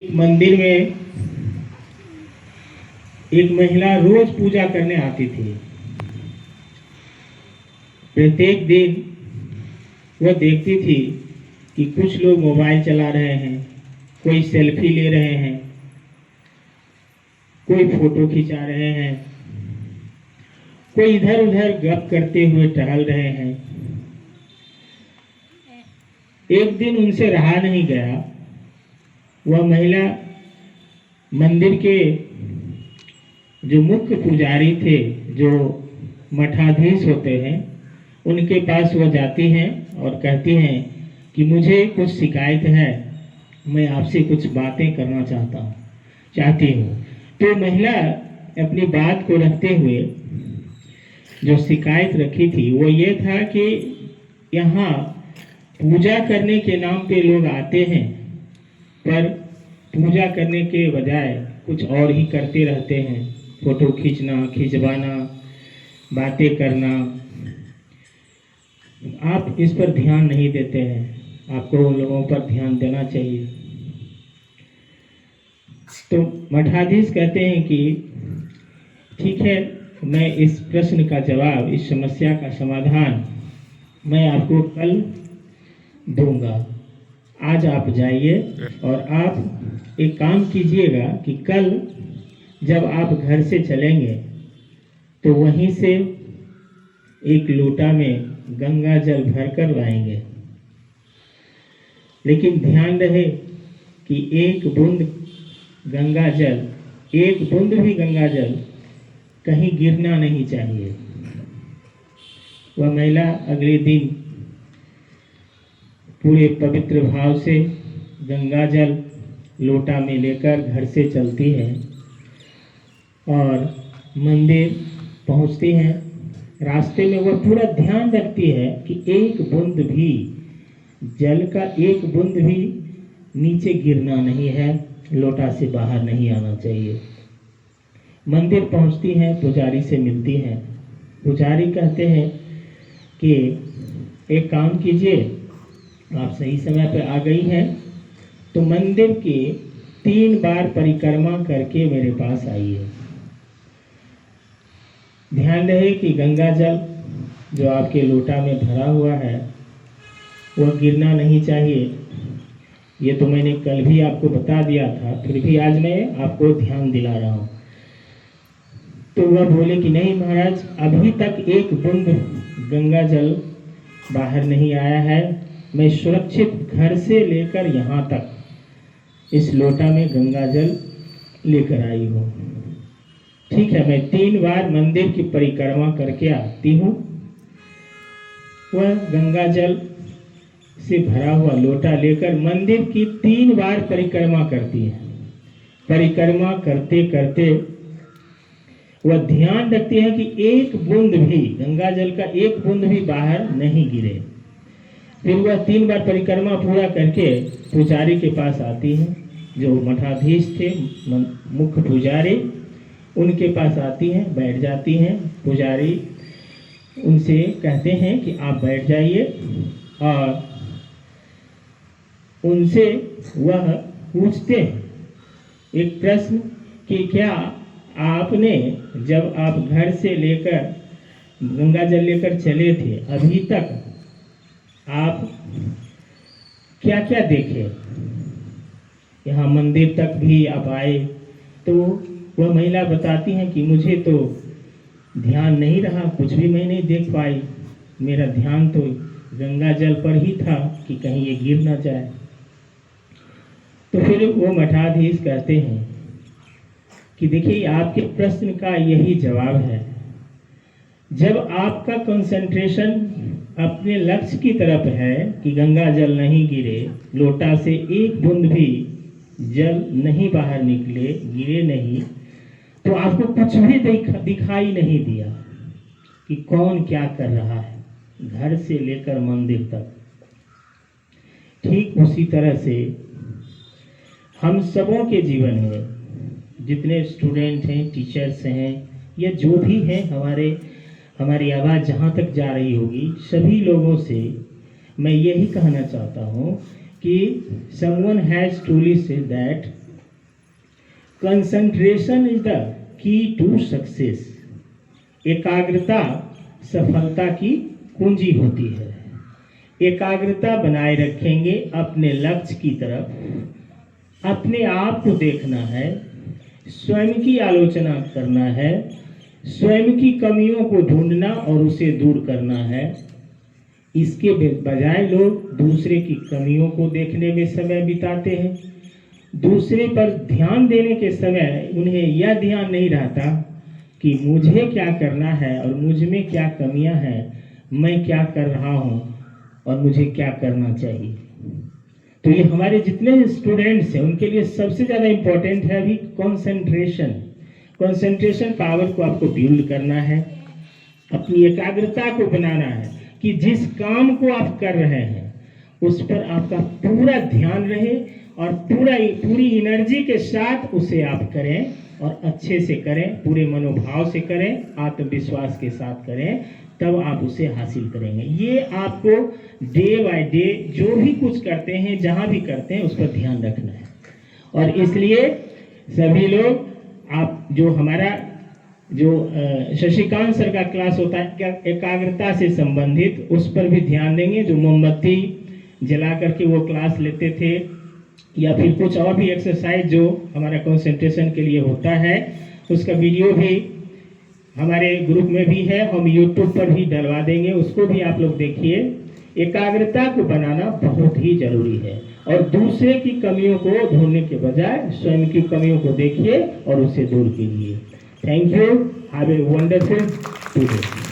मंदिर में एक महिला रोज पूजा करने आती थी। प्रत्येक दिन वह देखती थी कि कुछ लोग मोबाइल चला रहे हैं, कोई सेल्फी ले रहे हैं, कोई फोटो खिंचा रहे हैं, कोई इधर उधर गप करते हुए टहल रहे हैं। एक दिन उनसे रहा नहीं गया। वह महिला मंदिर के जो मुख्य पुजारी थे, जो मठाधीश होते हैं, उनके पास वह जाती हैं और कहती हैं कि मुझे कुछ शिकायत है, मैं आपसे कुछ बातें करना चाहती हूँ। तो महिला अपनी बात को रखते हुए जो शिकायत रखी थी वो ये था कि यहाँ पूजा करने के नाम पे लोग आते हैं, पर पूजा करने के बजाय कुछ और ही करते रहते हैं। फोटो खींचना, खिंचवाना, बातें करना। आप इस पर ध्यान नहीं देते हैं। आपको उन लोगों पर ध्यान देना चाहिए। तो मठाधीश कहते हैं कि ठीक है, मैं इस प्रश्न का जवाब, इस समस्या का समाधान मैं आपको कल दूंगा। आज आप जाइए और आप एक काम कीजिएगा कि कल जब आप घर से चलेंगे तो वहीं से एक लोटा में गंगा जल भरकर लाएंगे। लेकिन ध्यान रहे कि एक बूंद भी गंगा जल कहीं गिरना नहीं चाहिए। वह महिला अगले दिन पूरे पवित्र भाव से गंगा जल लोटा में लेकर घर से चलती है और मंदिर पहुंचती है। रास्ते में वह पूरा ध्यान रखती है कि एक बूंद भी, जल का एक बूंद भी नीचे गिरना नहीं है, लोटा से बाहर नहीं आना चाहिए। मंदिर पहुंचती है, पुजारी से मिलती है। पुजारी कहते हैं कि एक काम कीजिए, आप सही समय पर आ गई हैं, तो मंदिर के 3 बार परिक्रमा करके मेरे पास आइए। ध्यान रहे कि गंगा जल जो आपके लोटा में भरा हुआ है वह गिरना नहीं चाहिए। ये तो मैंने कल भी आपको बता दिया था, फिर भी आज मैं आपको ध्यान दिला रहा हूँ। तो वह बोले कि नहीं महाराज, अभी तक एक बूंद गंगा जल बाहर नहीं आया है। मैं सुरक्षित घर से लेकर यहाँ तक इस लोटा में गंगा जल लेकर आई हूँ। ठीक है, मैं 3 बार मंदिर की परिक्रमा करके आती हूँ। वह गंगा जल से भरा हुआ लोटा लेकर मंदिर की 3 बार परिक्रमा करती है। परिक्रमा करते करते वह ध्यान रखती है कि एक बूंद भी, गंगा जल का एक बूंद भी बाहर नहीं गिरे। फिर वह 3 बार परिक्रमा पूरा करके पुजारी के पास आती है, जो मठाधीश थे, मुख्य पुजारी, उनके पास आती हैं, बैठ जाती हैं। पुजारी उनसे कहते हैं कि आप बैठ जाइए और उनसे वह पूछते हैं एक प्रश्न कि क्या आपने, जब आप घर से लेकर गंगा जल लेकर चले थे, अभी तक आप क्या क्या देखे? यहाँ मंदिर तक भी आप आए। तो वह महिला बताती हैं कि मुझे तो ध्यान नहीं रहा, कुछ भी मैं नहीं देख पाई। मेरा ध्यान तो गंगा जल पर ही था कि कहीं ये गिर ना जाए। तो फिर वो मठाधीश कहते हैं कि देखिए, आपके प्रश्न का यही जवाब है। जब आपका कंसंट्रेशन अपने लक्ष्य की तरफ है कि गंगा जल नहीं गिरे, लोटा से एक बूंद भी जल नहीं बाहर निकले, गिरे नहीं, तो आपको कुछ भी दिखाई नहीं दिया कि कौन क्या कर रहा है, घर से लेकर मंदिर तक। ठीक उसी तरह से हम सबों के जीवन में, जितने स्टूडेंट हैं, टीचर्स हैं, या जो भी हैं, हमारी आवाज़ जहाँ तक जा रही होगी, सभी लोगों से मैं यही कहना चाहता हूँ कि someone has truly said that concentration is the key to success. एकाग्रता सफलता की कुंजी होती है। एकाग्रता बनाए रखेंगे अपने लक्ष्य की तरफ, अपने आप को देखना है, स्वयं की आलोचना करना है, स्वयं की कमियों को ढूंढना और उसे दूर करना है। इसके बजाय लोग दूसरे की कमियों को देखने में समय बिताते हैं। दूसरे पर ध्यान देने के समय उन्हें यह ध्यान नहीं रहता कि मुझे क्या करना है और मुझ में क्या कमियां हैं, मैं क्या कर रहा हूं और मुझे क्या करना चाहिए। तो ये हमारे जितने स्टूडेंट्स हैं उनके लिए सबसे ज़्यादा इम्पोर्टेंट है अभी कंसंट्रेशन। कंसंट्रेशन पावर को आपको बिल्ड करना है, अपनी एकाग्रता को बनाना है कि जिस काम को आप कर रहे हैं उस पर आपका पूरा ध्यान रहे और पूरी एनर्जी के साथ उसे आप करें और अच्छे से करें, पूरे मनोभाव से करें, आत्मविश्वास के साथ करें, तब आप उसे हासिल करेंगे। ये आपको डे बाय डे जो भी कुछ करते हैं, जहाँ भी करते हैं, उस पर ध्यान रखना है। और इसलिए सभी लोग आप जो हमारा शशिकांत सर का क्लास होता है एकाग्रता से संबंधित, उस पर भी ध्यान देंगे। जो मोमबत्ती जला करके वो क्लास लेते थे या फिर कुछ और भी एक्सरसाइज जो हमारा कंसंट्रेशन के लिए होता है, उसका वीडियो भी हमारे ग्रुप में भी है, हम यूट्यूब पर भी डलवा देंगे, उसको भी आप लोग देखिए। एकाग्रता को बनाना बहुत ही जरूरी है और दूसरे की कमियों को ढूंढने के बजाय स्वयं की कमियों को देखिए और उसे दूर कीजिए। Thank you, have a wonderful today.